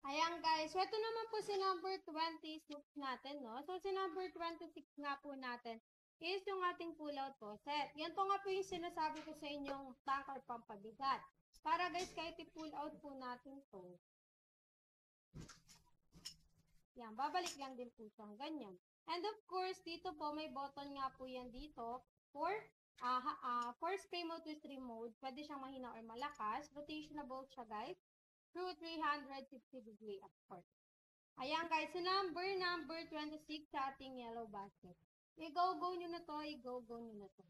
Ayan guys, so ito naman po si number 26 natin, no? So si number 26 nga po natin is yung ating pull-out faucet. Yan po nga po yung sinasabi ko sa inyong tank or pampabigat. Para guys, kahit i-pull out po natin to. Yan, babalik lang din po siyang ganyan. And of course, dito po may button nga po yan dito for spray mode to stream mode. Pwede siyang mahina or malakas. Rotationable siya guys. Through 360 degree of course. Ayan guys, so number 26 sa ating yellow basket. I-go-go nyo na to, i-go-go nyo na to.